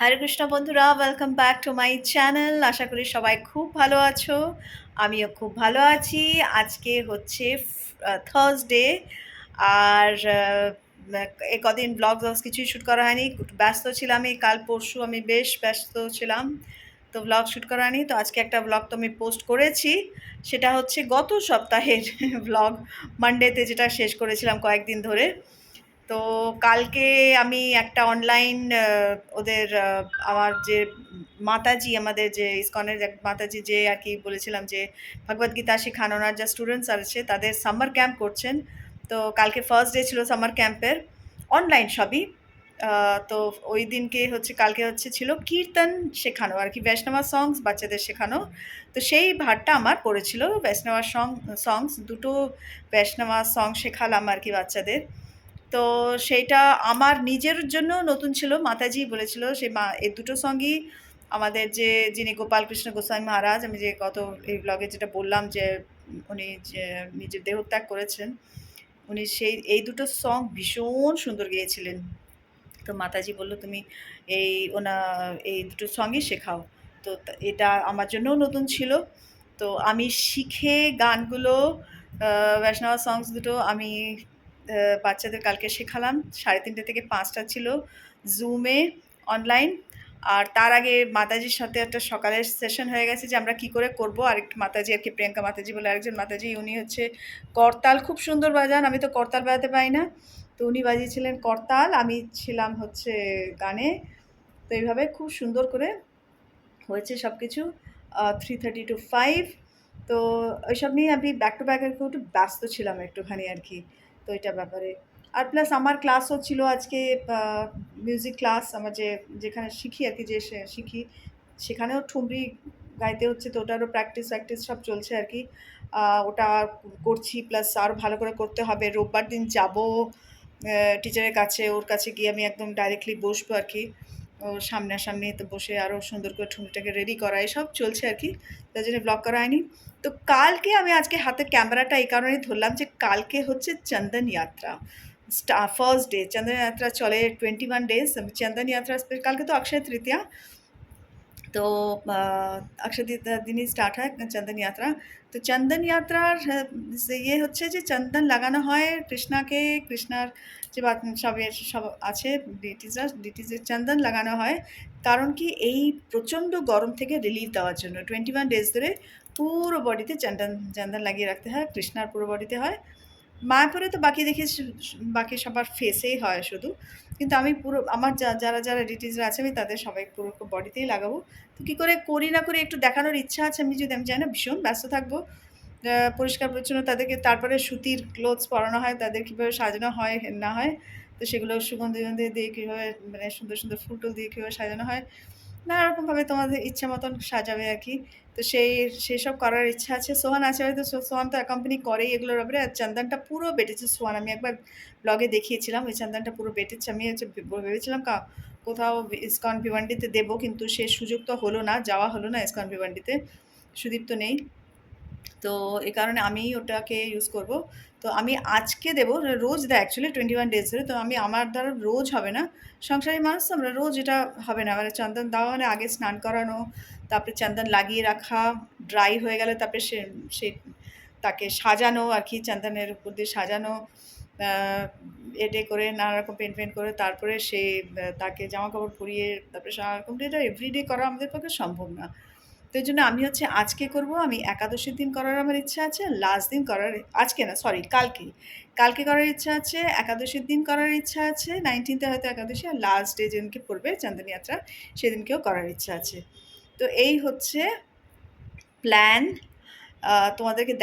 হরে কৃষ্ণ বন্ধুরা, welcome back to my channel. আশা করি সবাই খুব ভালো আছো। আমিও খুব ভালো আছি। আজকে হচ্ছে থার্সডে। আর এই কদিন ব্লগস কিছুই শ্যুট করা হয়নি, একটু ব্যস্ত ছিলাম। এই কাল পরশু আমি বেশ ব্যস্ত ছিলাম, তো ব্লগ শ্যুট করা হয়নি। তো আজকে একটা ব্লগ তো আমি পোস্ট করেছি, সেটা হচ্ছে গত সপ্তাহের ব্লগ, মানডেতে, যেটা শেষ করেছিলাম কয়েকদিন ধরে। তো কালকে আমি একটা অনলাইন ওদের আমার যে মাতাজি, আমাদের যে ইসকনের এক মাতাজি, যে আর কি বলেছিলাম যে ভগবদ্গীতা শেখানোর যা স্টুডেন্টস আছে তাদের সামার ক্যাম্প করছেন। তো কালকে ফার্স্ট ডে ছিল সামার ক্যাম্পের, অনলাইন সবই। তো ওই দিনকে হচ্ছে, কালকে হচ্ছে ছিল কীর্তন শেখানো আর কি, বৈষ্ণবা সংস বাচ্চাদের শেখানো। তো সেই ভারটা আমার পড়েছিল, বৈষ্ণবা সংস দুটো বৈষ্ণবা সং শেখালাম আর কি বাচ্চাদের। তো সেইটা আমার নিজের জন্য নতুন ছিল। মাতাজি বলেছিল সেই এই দুটো সঙ্গই আমাদের যে যিনি গোপালকৃষ্ণ গোস্বামী মহারাজ, আমি যে গত এই ব্লগে যেটা বললাম যে উনি যে নিজের দেহত্যাগ করেছেন, উনি সেই এই দুটো সং ভীষণ সুন্দর গেয়েছিলেন। তো মাতাজি বলল তুমি এই এই দুটো সঙ্গই শেখাও। তো এটা আমার জন্যও নতুন ছিল। তো আমি শিখে গানগুলো, বৈষ্ণবা সংস দুটো আমি বাচ্চাদের কালকে শেখালাম। 3:30 থেকে 5টা ছিল জুমে, অনলাইন। আর তার আগে মাতাজির সাথে একটা সকালের সেশন হয়ে গেছে যে আমরা কি করে করব। আরেকটা মাতাজি আর কি, প্রিয়াঙ্কা মাতাজি বলে আরেকজন মাতাজি, উনি হচ্ছে করতাল খুব সুন্দর বাজান। আমি তো করতাল বাজাতে পারি না, তো উনি বাজিয়েছিলেন করতাল, আমি ছিলাম হচ্ছে গানে। তো এইভাবে খুব সুন্দর করে হয়েছে সব কিছু। 3:30 to 5। তো ওইসব নিয়ে আমি ব্যাক টু ব্যাক একটু ব্যস্ত ছিলাম একটুখানি আর কি। তো এটার ব্যাপারে আর প্লাস আমার ক্লাসও ছিল আজকে, মিউজিক ক্লাস। আমার যেখানে শিখি আর কি, যে শিখি সেখানেও ঠুমরি গাইতে হচ্ছে, তো ওটারও প্র্যাকটিস সব চলছে আর কি। ওটা করছি, প্লাস আরও ভালো করে করতে হবে। রোববার দিন যাবো টিচারের কাছে, ওর কাছে গিয়ে আমি একদম ডাইরেক্টলি বসবো আর কি। ও সামনাসামনি তো বসে আরও সুন্দর করে ঠুমরিটাকে রেডি করা, এসব চলছে আর কি। তাই জন্য ব্লগ করা হয়নি। তো কালকে আমি আজকে হাতে ক্যামেরাটা এই কারণেই ধরলাম যে কালকে হচ্ছে চন্দন যাত্রা, ফার্স্ট ডে। চন্দন যাত্রা চলে 21 days। চন্দন যাত্রা কালকে তো অক্ষয় তৃতীয়া, তো অক্ষয় তৃতীয়ার দিনই স্টার্ট হয় চন্দন যাত্রা। তো চন্দন যাত্রার ইয়ে হচ্ছে যে চন্দন লাগানো হয় কৃষ্ণাকে, কৃষ্ণার যে সব আছে ডিটিজের চন্দন লাগানো হয়। কারণ কি, এই প্রচণ্ড গরম থেকে রিলিফ দেওয়ার জন্য 21 days ধরে পুরো বডিতে চন্দন লাগিয়ে রাখতে হয়। কৃষ্ণার পুরো বডিতে হয়, মায়াপুরে তো বাকি দেখি বাকি সবার ফেসেই হয় শুধু, কিন্তু আমি পুরো আমার যারা রিলেটিভসরা আছে আমি তাদের সবাই পুরো বডিতেই লাগাবো। তো কী করে করি না করি একটু দেখানোর ইচ্ছা আছে। আমি জানি না, ভীষণ ব্যস্ত থাকবো। পরিষ্কার পরিচ্ছন্ন তাদেরকে, তারপরে সুতির ক্লোথস পরানো হয় তাদের, কীভাবে সাজানো হয় না হয়, তো সেগুলো সুগন্ধি দিয়ে কীভাবে, মানে সুন্দর সুন্দর ফুল টুল দিয়ে কীভাবে সাজানো হয়, নানা রকমভাবে তোমাদের ইচ্ছা মতন সাজাবে আর কি। তো সেসব করার ইচ্ছা আছে। সোহান আছে হয়তো, সোহান তো অ্যাকম্পানি করেই এগুলোর ব্যাপারে। আর চন্দনটা পুরো বেটেছে সোহান, আমি একবার ব্লগে দেখিয়েছিলাম। ওই চন্দনটা পুরো বেটেছে। আমি হচ্ছে ভেবেছিলাম কোথাও ইসকন ভিভান্ডিতে দেবো, কিন্তু সে সুযোগ তো হলো না, যাওয়া হলো না ইসকন ভিভান্ডিতে, সুদীপ তো নেই। তো এই কারণে আমি ওটাকে ইউজ করব। তো আমি আজকে দেবো, রোজ দেয় অ্যাকচুয়ালি 21 days ধরে। তো আমার দ্বারা রোজ হবে না, সংসারী মানুষ তো আমরা, রোজ এটা হবে না। মানে চন্দন দেওয়া মানে আগে স্নান করানো, তারপরে চন্দন লাগিয়ে রাখা, ড্রাই হয়ে গেলে তারপরে সে তাকে সাজানো আর কি, চন্দনের উপর দিয়ে সাজানো, এডে করে নানা রকম পেন্ট করে, তারপরে তাকে জামা কাপড় পরিয়ে তারপরে সারা রকম, এটা এভরিডে করা আমাদের পক্ষে সম্ভব না। তো এই জন্য আমি হচ্ছে আজকে করব। আমি একাদশীর দিন করার আমার ইচ্ছা আছে, লাস্ট দিন করার, আজকে না সরি কালকে করার ইচ্ছা আছে, একাদশীর দিন করার ইচ্ছা আছে, 19th হয়তো একাদশী, আর লাস্ট ডে যেদিনকে পড়বে চন্দন যাত্রা সেদিনকেও করার ইচ্ছা আছে। তো এই হচ্ছে প্ল্যান। তোমাদেরকে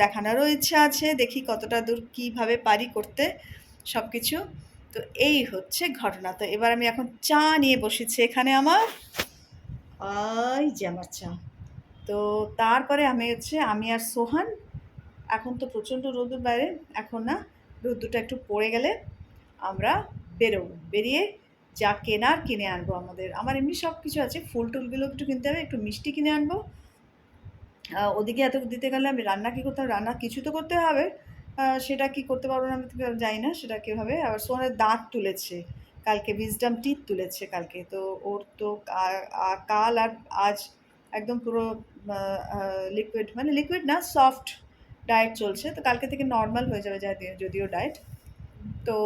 দেখানোরও ইচ্ছা আছে, দেখি কতটা দূর কীভাবে পারি করতে সব কিছু। তো এই হচ্ছে ঘটনা। তো এবার আমি এখন চা নিয়ে বসেছি এখানে, আমার যে আমার চা। তো তারপরে আমি আর সোহান, এখন তো প্রচণ্ড রোদ্দুর বাইরে, এখন না, রোদ্দুরটা একটু পড়ে গেলে আমরা বেরোবো, বেরিয়ে যা কেনার কিনে আনবো। আমার এমনি সব কিছু আছে, ফুল টুলগুলো একটু কিনতে হবে, একটু মিষ্টি কিনে আনবো। ওদিকে এত দিতে গেলে আমি রান্না কী করতে হবে, রান্না কিছু তো করতে হবে। সেটা কি করতে পারবো না আমি জানি না, সেটা কীভাবে। আবার সোহানের দাঁত তুলেছে, কালকে উইজডম টিথ তুলেছে কালকে। তো ওর তো কাল আর আজ একদম পুরো লিকুইড, মানে লিকুইড না, সফট ডায়েট চলছে। তো কালকে থেকে নর্মাল হয়ে যাবে যদিও ডায়েট। তো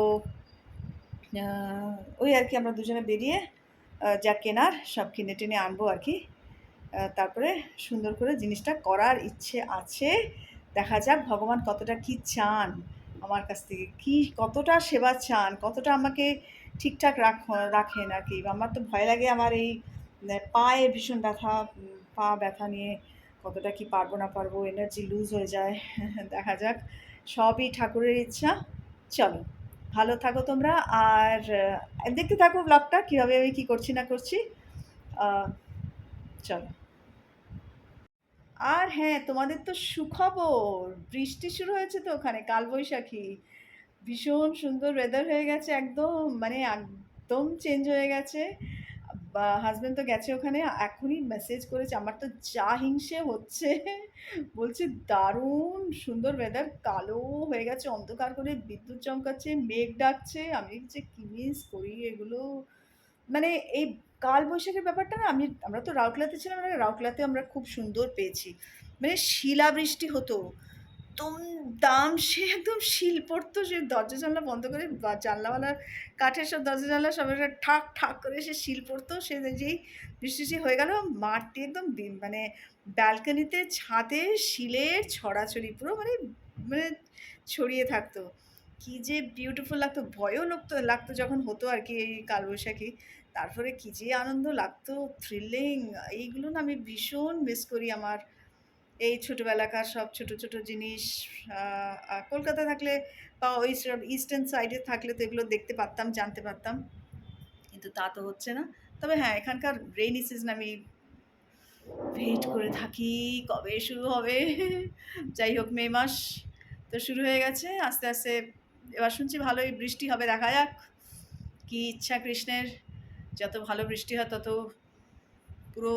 ওই আর কি আমরা দুজনে বেরিয়ে যা কেনার সব কিনে টেনে আনবো আর কি। তারপরে সুন্দর করে জিনিসটা করার ইচ্ছে আছে। দেখা যাক ভগবান কতটা কি চান আমার কাছ থেকে, কি কতটা সেবা চান, কতটা আমাকে ঠিকঠাক রাখেন আর কি। আমার তো ভয় লাগে, আমার এই পায়ে ভীষণ ব্যথা, পা ব্যথা নিয়ে কতটা কি পারবো না পারবো, এনার্জি লুজ হয়ে যায়। দেখা যাক, সবই ঠাকুরের ইচ্ছা। চলো, ভালো থাকো তোমরা, আর দেখতে থাকো ব্লগটা কীভাবে আমি কী করছি না করছি। চলো। আর হ্যাঁ, তোমাদের তো সুখবর, বৃষ্টি শুরু হয়েছে তো ওখানে, কালবৈশাখী। ভীষণ সুন্দর ওয়েদার হয়ে গেছে, একদম মানে একদম চেঞ্জ হয়ে গেছে। বা হাজব্যান্ড তো গেছে ওখানে, এখনই মেসেজ করেছে, আমার তো যা হিংসে হচ্ছে। বলছে দারুণ সুন্দর ওয়েদার, কালো হয়ে গেছে, অন্ধকার করে বিদ্যুৎ চমকাচ্ছে, মেঘ ডাকছে। আমি যে কি মিস করি এগুলো। মানে এই কালবৈশাখীর ব্যাপারটা না, আমরা তো রাউরকেলাতে ছিলাম, মানে রাউরকেলাতে আমরা খুব সুন্দর পেয়েছি। মানে শিলাবৃষ্টি হতো, একদম দাম, সে একদম শিল পড়তো, সে দরজা জানলা বন্ধ করে, বা জানলাওয়ালার কাঠের সব দরজা জানলা সব একটা ঠাক ঠাক করে সে শিল পড়তো। সে যেই বৃষ্টি হয়ে গেল, মাঠটি একদম মানে ব্যালকনিতে ছাদে শিলের ছড়াছড়ি পুরো, মানে মানে ছড়িয়ে থাকতো। কি যে বিউটিফুল লাগতো, ভয়ও লাগতো যখন হতো আর কি এই কালবৈশাখী। তারপরে কি যে আনন্দ লাগতো, থ্রিলিং। এইগুলো না আমি ভীষণ মিস করি, আমার এই ছোটোবেলাকার সব ছোট ছোট জিনিস। কলকাতা থাকলে বা ওই সব ইস্টার্ন সাইডে থাকলে তো এগুলো দেখতে পারতাম, জানতে পারতাম, কিন্তু তা তো হচ্ছে না। তবে হ্যাঁ, এখানকার রেইনি সিজন আমি ওয়েট করে থাকি, কবে শুরু হবে। যাই হোক, মে মাস তো শুরু হয়ে গেছে আস্তে আস্তে। এবার শুনছি ভালোই বৃষ্টি হবে, দেখা যাক কি ইচ্ছা কৃষ্ণের। যত ভালো বৃষ্টি হয় তত পুরো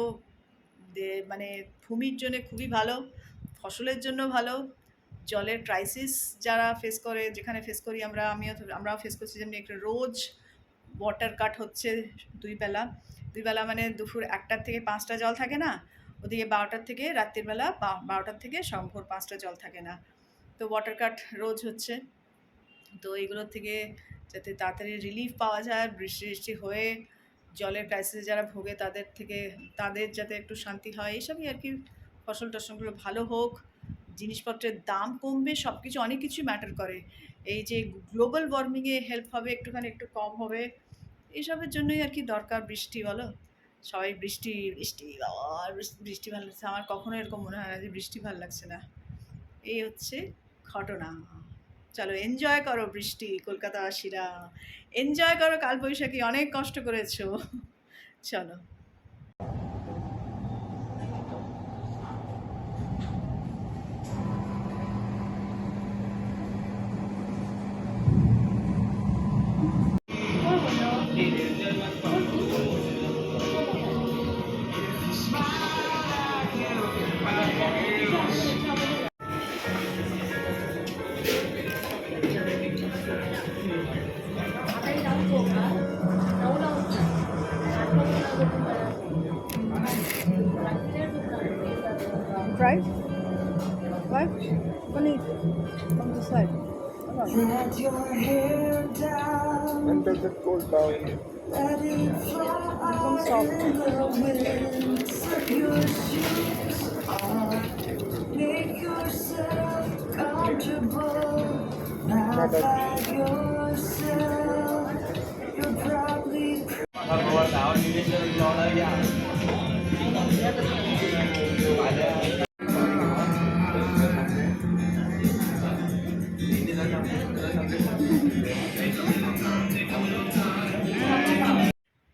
মানে ভূমির জন্য খুবই ভালো, ফসলের জন্য ভালো। জলের ক্রাইসিস যারা ফেস করে, যেখানে ফেস করি আমরাও ফেস করছি, যেমনি একটা রোজ ওয়াটার কাট হচ্ছে। দুই বেলা মানে দুপুর ১টার থেকে ৫টা জল থাকে না, ওদিকে ১২টার থেকে রাত্রিবেলা ১২টার থেকে ভোর ৫টা জল থাকে না। তো ওয়াটার কাট রোজ হচ্ছে। তো এইগুলোর থেকে যাতে তাড়াতাড়ি রিলিফ পাওয়া যায়, বৃষ্টি হয়ে জলের ক্রাইসিসে যারা ভোগে তাদের যাতে একটু শান্তি হয়, এইসবই আর কি। ফসল টসলগুলো ভালো হোক, জিনিসপত্রের দাম কমবে, সব কিছু অনেক কিছুই ম্যাটার করে। এই যে গ্লোবাল ওয়ার্মিংয়ে হেল্প হবে, একটু কম হবে, এইসবের জন্যই আর কি দরকার বৃষ্টি, বলো। সবাই বৃষ্টি বৃষ্টি বাবা, বৃষ্টি ভালো লাগছে, আমার কখনো এরকম মনে হয় না যে বৃষ্টি ভালো লাগছে না। এই হচ্ছে ঘটনা। চলো, এনজয় করো বৃষ্টি, কলকাতাবাসীরা এনজয় করো কালবৈশাখী, অনেক কষ্ট করেছো। চলো। Right? Right? Paneer from the side. Let your hair down. And does it cool down? Let it fly in the wind. Set your shoes on. Make yourself comfortable. Now that yourself, you're probably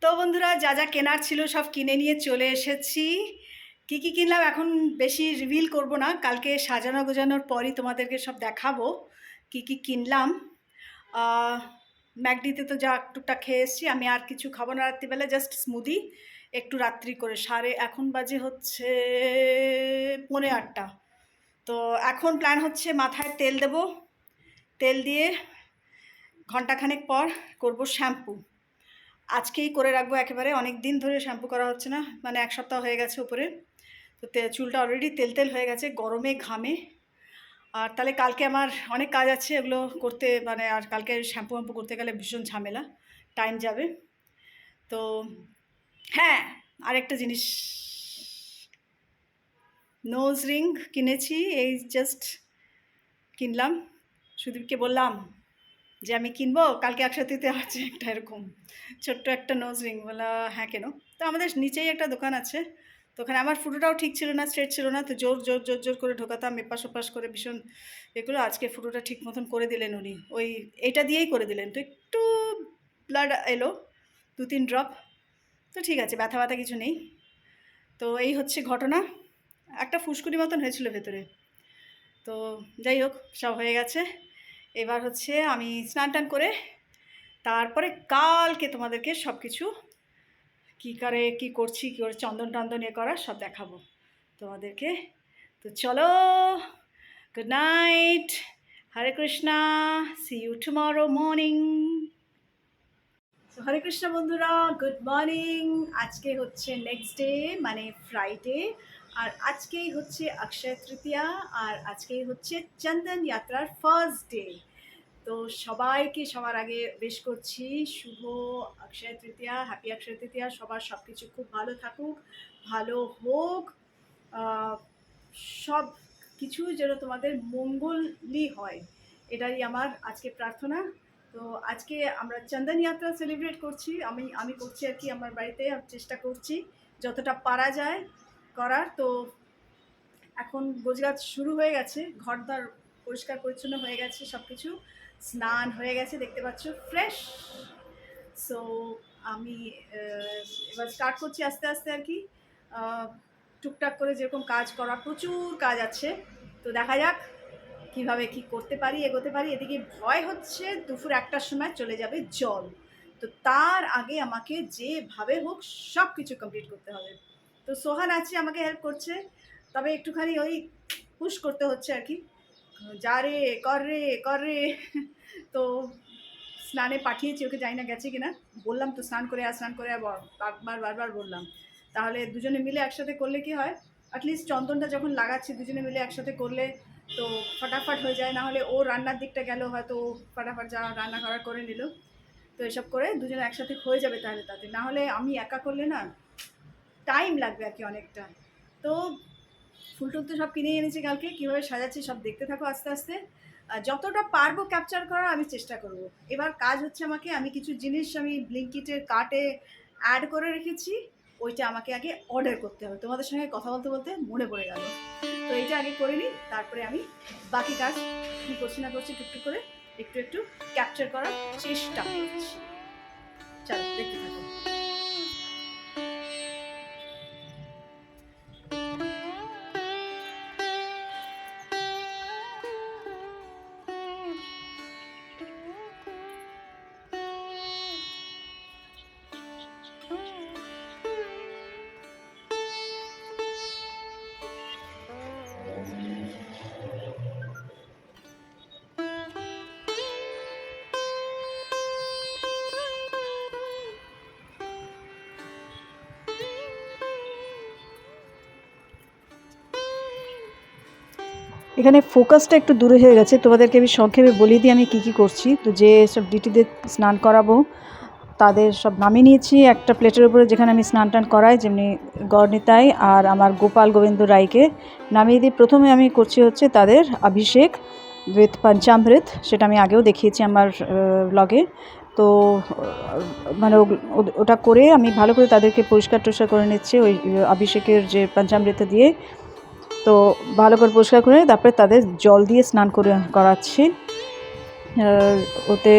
তো বন্ধুরা, যা যা কেনার ছিল সব কিনে নিয়ে চলে এসেছি। কি কি কিনলাম এখন বেশি রিভিল করব না, কালকে সাজানো গোজানোর পরই তোমাদেরকে সব দেখাবো কি কি কিনলাম। ম্যাকডিতে তো যা টুকটাক খেয়ে এসেছি, আমি আর কিছু খাবো না রাত্রিবেলা, জাস্ট স্মুদি একটু রাত্রি করে। এখন বাজে হচ্ছে 7:45। তো এখন প্ল্যান হচ্ছে মাথায় তেল দেব, তেল দিয়ে ঘন্টাখানেক পর করব শ্যাম্পু। আজকেই করে রাখবো একেবারে, অনেক দিন ধরে শ্যাম্পু করা হচ্ছে না, মানে 1 সপ্তাহ হয়ে গেছে উপরে। তো চুলটা অলরেডি তেল হয়ে গেছে গরমে ঘামে। আর তাহলে কালকে আমার অনেক কাজ আছে, এগুলো করতে মানে, আর কালকে শ্যাম্পু করতে গেলে ভীষণ ঝামেলা, টাইম যাবে। তো হ্যাঁ, আরেকটা জিনিস, নোজ রিং কিনেছি, এই জাস্ট কিনলাম। সুদীপকে বললাম যে আমি কিনবো, কালকে একসাথে আছে একটা এরকম ছোট্ট একটা নোজ রিং। বলা হ্যাঁ কেন? তো আমাদের নিচেই একটা দোকান আছে, তো ওখানে আমার ফুটোটাও ঠিক ছিল না, স্ট্রেট ছিল না, তো জোর করে ঢোকাতাম এপাশ ওপাশ করে, ভীষণ এগুলো। আজকে ফুটোটা ঠিক মতন করে দিলেন উনি, ওই এটা দিয়েই করে দিলেন। তো একটু ব্লাড এলো 2-3 ড্রপ, তো ঠিক আছে, ব্যথা কিছু নেই। তো এই হচ্ছে ঘটনা। একটা ফুসকুড়ি মতন হয়েছিল ভেতরে, তো যাই হোক, সব হয়ে গেছে। এবার হচ্ছে আমি স্নান টান করে তারপরে কালকে তোমাদেরকে সব কিছু কী করে কী করছি, কী করে চন্দন টন্দন এ করা সব দেখাবো তোমাদেরকে। তো চলো, good night, Hare Krishna, see you tomorrow morning. তো হরে কৃষ্ণ বন্ধুরা, গুড মর্নিং। আজকে হচ্ছে নেক্সট ডে, মানে ফ্রাইডে, আর আজকেই হচ্ছে অক্ষয় তৃতীয়া, আর আজকেই হচ্ছে চন্দন যাত্রার ফার্স্ট ডে। তো সবাইকে সবার আগে উইশ করছি শুভ অক্ষয় তৃতীয়া, হ্যাপি অক্ষয় তৃতীয়া। সবার সব কিছু খুব ভালো থাকুক, ভালো হোক, সব কিছু যেন তোমাদের মঙ্গলই হয়, এটাই আমার আজকে প্রার্থনা। তো আজকে আমরা চন্দন যাত্রা সেলিব্রেট করছি, আমি করছি আর কি আমার বাড়িতে, চেষ্টা করছি যতটা পারা যায় করার। তো এখন গোছগাছ শুরু হয়ে গেছে, ঘরদর পরিষ্কার পরিচ্ছন্ন হয়ে গেছে, সব কিছু স্নান হয়ে গেছে, দেখতে পাচ্ছ ফ্রেশ। সো আমি এবার স্টার্ট করছি আস্তে আস্তে আর কি, টুকটাক করে যেরকম কাজ করা, প্রচুর কাজ আছে। তো দেখা যাক কিভাবে কি করতে পারি, এগোতে পারি। এদিকে ভয় হচ্ছে দুপুর 1টার সময় চলে যাবে জল, তো তার আগে আমাকে যেভাবে হোক সব কিছু কমপ্লিট করতে হবে। তো সোহান আছে, আমাকে হেল্প করছে, তবে একটুখানি ওই পুশ করতে হচ্ছে আর কি, যা রে কর রে। তো স্নানে পাঠিয়েছি ওকে, জানি না গেছে কিনা, বললাম তো স্নান করে বারবার বললাম। তাহলে দুজনে মিলে একসাথে করলে কি হয়, অ্যাটলিস্ট চন্দনটা যখন লাগাচ্ছি দুজনে মিলে একসাথে করলে তো ফটাফট হয়ে যায়। না হলে ও রান্নার দিকটা গেল, হয়তো ফটাফট যা রান্না করা করে নিল। তো এসব করে দুজনে একসাথে হয়ে যাবে তাহলে, তাতে না হলে আমি একা করলে না টাইম লাগবে আর কি অনেকটা। তো ফুল টুল তো সব কিনে এনেছি, কালকে কীভাবে সাজাচ্ছি সব দেখতে থাকো আস্তে আস্তে। যতটা পারবো ক্যাপচার করার আমি চেষ্টা করব। এবার কাজ হচ্ছে আমি কিছু জিনিস আমি ব্লিঙ্কিটের কার্টে অ্যাড করে রেখেছি, ওইটা আমাকে আগে অর্ডার করতে হবে। তোমাদের সঙ্গে কথা বলতে বলতে মনে পড়ে গেল, তো এইটা আগে করে নিই, তারপরে আমি বাকি কাজ কী করছি না করছি টুকটুক করে একটু ক্যাপচার করার চেষ্টা করছি। চলো দেখতে থাকো। এখানে ফোকাসটা একটু দূরে হয়ে গেছে, তোমাদেরকে আমি সংক্ষেপে বলে দিই আমি কী করছি। তো যে সব ডিটিদের স্নান করাবো তাদের সব নামিয়ে নিয়েছি একটা প্লেটের উপরে, যেখানে আমি স্নান টান করাই, যেমনি গড়নিতাই আর আমার গোপাল গোবিন্দ রায়কে নামিয়ে দিই। প্রথমে আমি করছি হচ্ছে তাদের অভিষেক উইথ পঞ্চামৃত, সেটা আমি আগেও দেখিয়েছি আমার ব্লগে। তো মানে ওটা করে আমি ভালো করে তাদেরকে পরিষ্কার টরিষ্কার করে নিচ্ছি ওই অভিষেকের যে পঞ্চামৃত দিয়ে। তো ভালো করে পরিষ্কার করে তারপরে তাদের জল দিয়ে স্নান করাচ্ছি। ওতে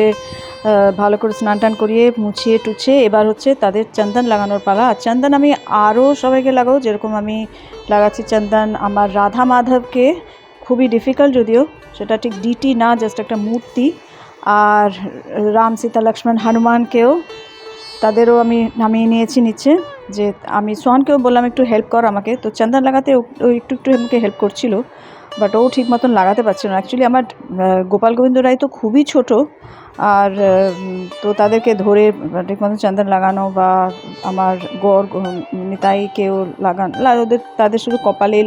ভালো করে স্নান টান করিয়ে মুছিয়ে টুছিয়ে এবার হচ্ছে তাদের চন্দন লাগানোর পালা। আর চন্দন আমি আরও সবাইকে লাগাবো, যেরকম আমি লাগাচ্ছি চন্দন আমার রাধা মাধবকে, খুবই ডিফিকাল্ট যদিও, সেটা ঠিক ডিটি না, জাস্ট একটা মূর্তি। আর রাম সীতা লক্ষ্মণ হনুমানকেও, তাদেরও আমি নামিয়ে নিয়েছি নিচে। যে আমি সোহানকেও বললাম একটু হেল্প কর আমাকে, তো চন্দন লাগাতে ও একটু আমাকে হেল্প করছিল। বাট ও ঠিক মতন লাগাতে পারছে না। অ্যাকচুয়ালি আমার গোপাল গোবিন্দ রায় তো খুবই ছোট, আর তো তাদেরকে ধরে ঠিক মতন চন্দন লাগানো বা আমার নিতাইকেও ওদের তাদের শুধু কপালেই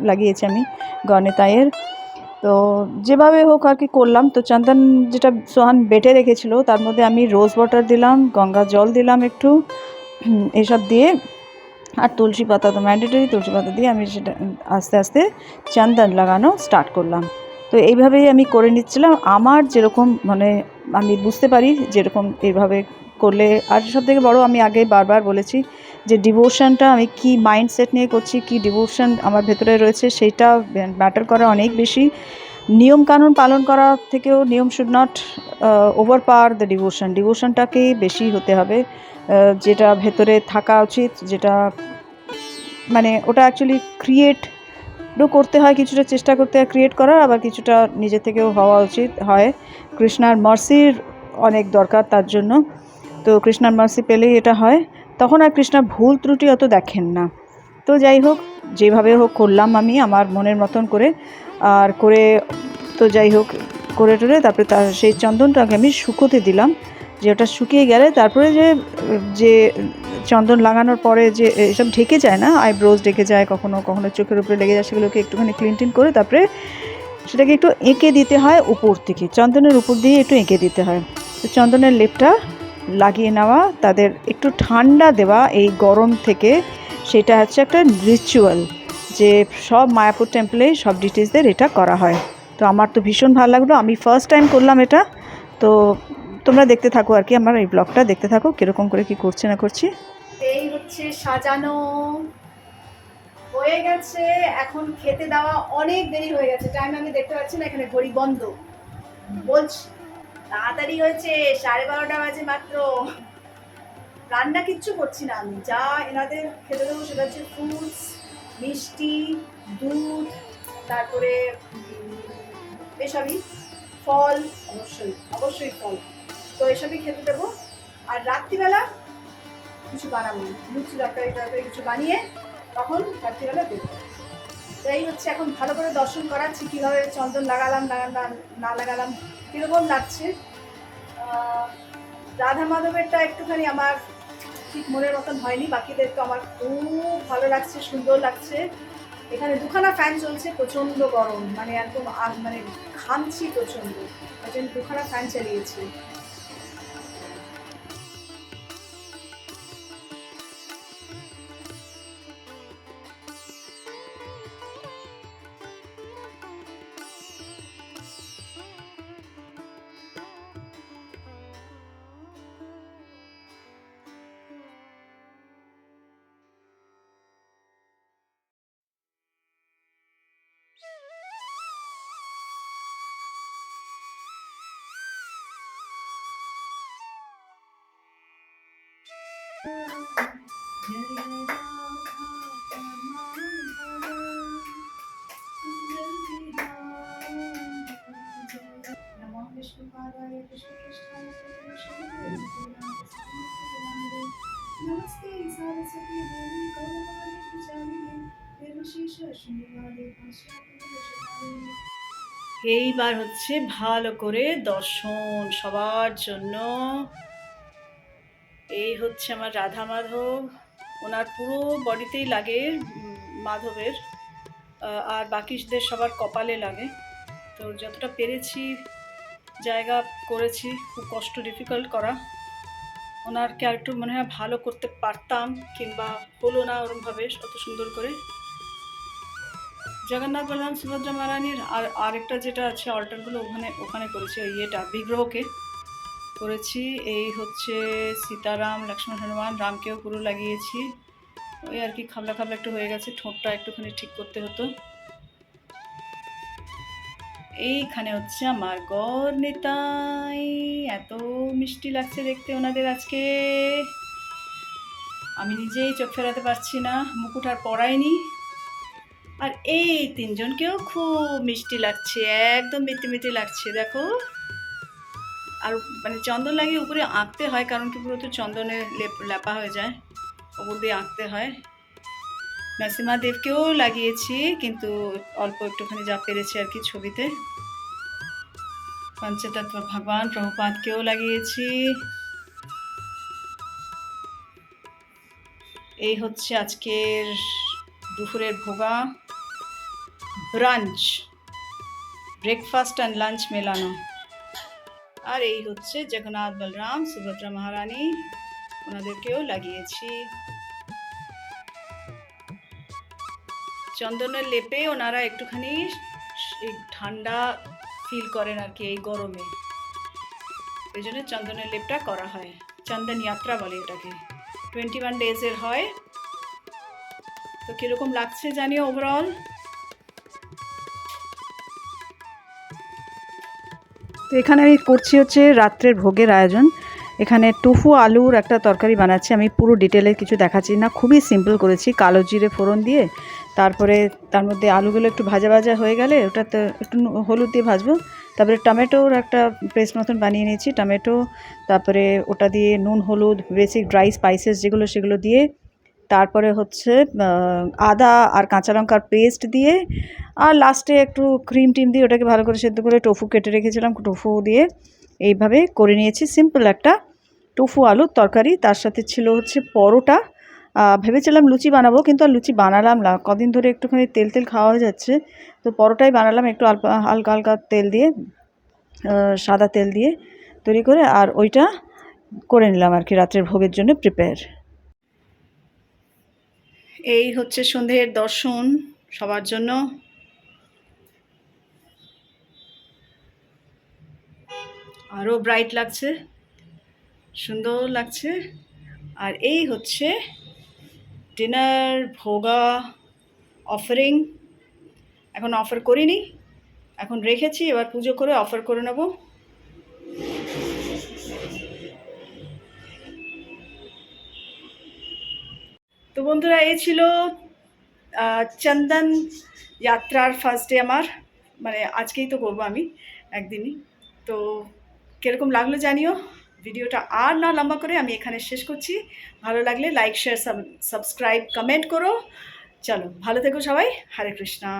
লাগিয়েছি আমি গড় নিতাইয়ের। তো যেভাবে হোক আর কি করলাম। তো চন্দন যেটা সোহান বেটে রেখেছিল তার মধ্যে আমি রোজ ওয়াটার দিলাম, গঙ্গা জল দিলাম একটু, এসব দিয়ে, আর তুলসী পাতা তো ম্যান্ডেটরি, তুলসী পাতা দিয়ে আমি সেটা আস্তে আস্তে চন্দন লাগানো স্টার্ট করলাম। তো এইভাবেই আমি করে নিচ্ছিলাম আমার যেরকম মানে আমি বুঝতে পারি যেরকম এইভাবে করলে। আর সব থেকে বড়ো, আমি আগে বারবার বলেছি যে ডিভোশনটা আমি কি মাইন্ডসেট নিয়ে করছি, কি ডিভোশন আমার ভেতরে রয়েছে, সেইটা ম্যাটার করে অনেক বেশি। নিয়মকানুন পালন করা থেকেও নিয়ম should not overpower the ডিভোশনটাকেই বেশি হতে হবে, যেটা ভেতরে থাকা উচিত, যেটা মানে ওটা অ্যাকচুয়ালি ক্রিয়েটও করতে হয়, কিছুটা চেষ্টা করতে হয় ক্রিয়েট করার, আবার কিছুটা নিজে থেকেও হওয়া উচিত হয়। কৃষ্ণার মার্সির অনেক দরকার তার জন্য। তো কৃষ্ণার মার্সি পেলেই এটা হয়, তখন আর কৃষ্ণার ভুল ত্রুটি অত দেখেন না। তো যাই হোক, যেভাবে হোক করলাম আমি আমার মনের মতন করে, আর করে তো যাই হোক করে টোরে তারপরে তার সেই চন্দনটাকে আমি শুকোতে দিলাম, যে ওটা শুকিয়ে গেলে তারপরে যে চন্দন লাগানোর পরে যে এসব ঢেকে যায় না, আইব্রোজ ঢেকে যায়, কখনো কখনো চোখের উপরে লেগে যায়, সেগুলোকে একটুখানি ক্লিন করে তারপরে সেটাকে একটু এঁকে দিতে হয় উপর থেকে, চন্দনের উপর দিয়ে একটু এঁকে দিতে হয়। তো চন্দনের লেপটা লাগিয়ে নেওয়া, তাদের একটু ঠান্ডা দেওয়া এই গরম থেকে, সেটা হচ্ছে একটা রিচুয়াল, যে সব মায়াপুর টেম্পলে সব ডিটিসদের এটা করা হয়। তো আমার তো ভীষণ ভালো লাগলো, আমি ফার্স্ট টাইম করলাম এটা। তো তোমরা দেখতে থাকো আর কি, আমার এই ব্লগটা দেখতে থাকো কীরকম করে কি করছে না করছি। এই হচ্ছে সাজানো হয়ে গেছে, এখন খেতে দেওয়া অনেক দেরি হয়ে গেছে, টাইম আমি দেখতে পাচ্ছি না, এখানে ঘড়ি বন্ধ বলছি। তাড়াতাড়ি হয়েছে, 12:30 বাজে মাত্র। রান্না কিচ্ছু করছি না আমি, যা এনাদের খেতে দেবো সেটা হচ্ছে ফ্রুটস, মিষ্টি, দুধ, তারপরে এসবই, ফল, অবশ্যই অবশ্যই ফল, তো এসবই খেতে দেবো। আর রাত্রিবেলা কিছু বানাবো, লুচি তরকারি টরকারি কিছু বানিয়ে তখন রাত্রিবেলা দেবো। তো এই হচ্ছে, এখন ভালো করে দর্শন করাচ্ছি কীভাবে চন্দন লাগালাম না লাগালাম, কীরকম লাগছে। রাধা মাধবেরটা একটুখানি আমার ঠিক মনের মতন হয়নি, বাকিদের তো আমার খুব ভালো লাগছে, সুন্দর লাগছে। এখানে দুখানা ফ্যান চলছে, প্রচণ্ড গরম, মানে একদম মানে ঘামছি প্রচণ্ড, ওই জন্য দুখানা ফ্যান চালিয়েছি। এইবার হচ্ছে ভালো করে দর্শন সবার জন্য। এই হচ্ছে আমার রাধা মাধব, ওনার পুরো বডিতেই লাগে মাধবের, আর বাকিদের সবার কপালে লাগে। তো যতটা পেরেছি জায়গা করেছি, খুব কষ্ট, ডিফিকাল্ট করা। ওনারকে আরেকটু মনে হয় ভালো করতে পারতাম, কিংবা হলো না ওরমভাবে অত সুন্দর করে। জগন্নাথ বলরাম সুভদ্রা মহারানীর আরেকটা যেটা আছে অল্টারগুলো, ওখানে করেছি, ওই ইয়েটা বিগ্রহকে করেছি। এই হচ্ছে সীতারাম, লক্ষ্মণ, হনুমান, রামকেও পুরো লাগিয়েছি। ওই আর কি খাবলা খাবলা একটু হয়ে গেছে, ঠোঁটটা একটুখানি ঠিক করতে হতো। এইখানে হচ্ছে আমার গড় নিতাই, এত মিষ্টি লাগছে দেখতে ওনাদের আজকে, আমি নিজেই চোখ ফেরাতে পারছি না, মুকুট আর পরাইনি। আর এই তিনজনকেও খুব মিষ্টি লাগছে, একদম মিটি লাগছে দেখো। আর মানে চন্দন লাগিয়ে উপরে আঁকতে হয়, কারণ কি পুরো তো চন্দনে লেপা হয়ে যায়, ওপর দিয়ে আঁকতে হয়। নরসিমা দেবকেও লাগিয়েছি, কিন্তু অল্প একটুখানি যা পেরেছি আর কি ছবিতে। পঞ্চতত্ত্ব ভগবান প্রভুপাদকেও লাগিয়েছি। এই হচ্ছে আজকের দুপুরের ভোগা, ব্রাঞ্চ, ব্রেকফাস্ট অ্যান্ড লাঞ্চ মেলানো। আর এই হচ্ছে জগন্নাথ বলরাম সুভদ্রা মহারানী, ওনাদেরকেও লাগিয়েছি। চন্দনের লেপে ওনারা একটুখানি ঠান্ডা ফিল করেন আর কি এই গরমে, এই জন্য চন্দনের লেপটা করা হয়। চন্দন যাত্রা বলে এটাকে, 21 ডেজের হয়। তো কীরকম লাগছে জানিও ওভারঅল। তো এখানে আমি করছি হচ্ছে রাত্রের ভোগের আয়োজন। এখানে টোফু আলুর একটা তরকারি বানাচ্ছি, আমি পুরো ডিটেলে কিছু দেখাচ্ছি না, খুবই সিম্পল করেছি। কালো জিরে ফোড়ন দিয়ে তারপরে তার মধ্যে আলুগুলো একটু ভাজা ভাজা হয়ে গেলে ওটাতে একটু হলুদ দিয়ে ভাজবো। তারপরে টমেটোর একটা পেস্ট মতন বানিয়ে নিয়েছি, টমেটো, তারপরে ওটা দিয়ে নুন হলুদ বেসিক ড্রাই স্পাইসেস যেগুলো সেগুলো দিয়ে, তারপরে হচ্ছে আদা আর কাঁচা লঙ্কার পেস্ট দিয়ে, আর লাস্টে একটু ক্রিম টিম দিয়ে ওটাকে ভালো করে সেদ্ধ করে টোফু কেটে রেখেছিলাম, টোফু দিয়ে এইভাবে করে নিয়েছি সিম্পল একটা টোফু আলুর তরকারি। তার সাথে ছিল হচ্ছে পরোটা। ভেবেছিলাম লুচি বানাবো, কিন্তু আর লুচি বানালাম না, কদিন ধরে একটুখানি তেল তেল খাওয়া হয়ে যাচ্ছে। তো পরোটাই বানালাম একটু হালকা হালকা তেল দিয়ে, সাদা তেল দিয়ে তৈরি করে, আর ওইটা করে নিলাম আর কি রাত্রের ভোগের জন্য প্রিপেয়ার। এই হচ্ছে সন্ধ্যের দর্শন সবার জন্য। আরও ব্রাইট লাগছে, সুন্দর লাগছে। আর এই হচ্ছে ডিনার ভোগা অফারিং। এখন অফার করিনি, এখন রেখেছি, এবার পুজো করে অফার করে নেব। তো বন্ধুরা, এই ছিল চন্দন যাত্রার ফার্স্ট ডে আমার, মানে আজকেই তো করবো আমি একদিনই। তো কীরকম লাগলো জানিও। ভিডিওটা আর না লম্বা করে আমি এখানে শেষ করছি। ভালো লাগলে লাইক শেয়ার সাবস্ক্রাইব কমেন্ট করো। চলো ভালো থেকো সবাই। হরে কৃষ্ণা।